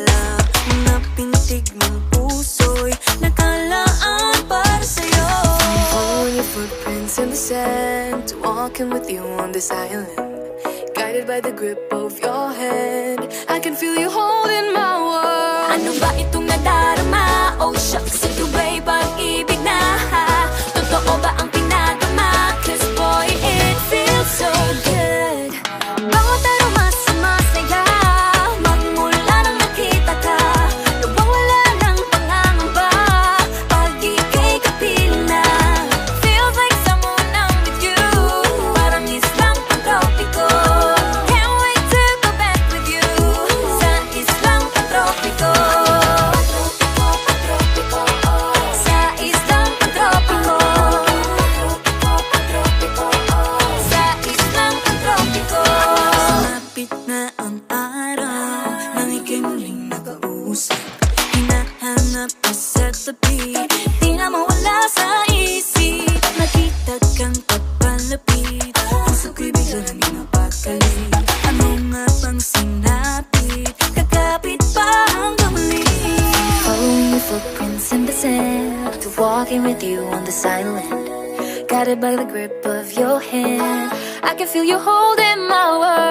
alaala. Mga pintig ng puso'y nakalaan para sa'yo. Following your footprints in the sand, walking with you on this island, guided by the grip of your hand. I can feel you holding my world. Ano ba itong nadarama? Oh shucks, ito ba'y pag-ibig na? Totoo ba ang pinadama? Cause boy, it feels so good. Bawat aroma sumasaya, magmula nang nakita ka. Nawawala ng pangangamba pag ika'y kapiling na. Feels like someone I'm with you, parang islang pantropiko. Can't wait to go back with you sa islang pantropiko. Sa islang pantropiko. Sa islang pantropiko. Sumapit na ang araw nang ika'y muling nakausap. Hinahanap ka sa tabi, di na mawala sa isip. Nakita kang papalapit, puso ko'y bigla nang inapakali. Ano nga bang sinapit? Kakapit pa hanggang muli. Following your footprints in the sand, to walking with you on this island, guided by the grip of your hand. I can feel you holding my world.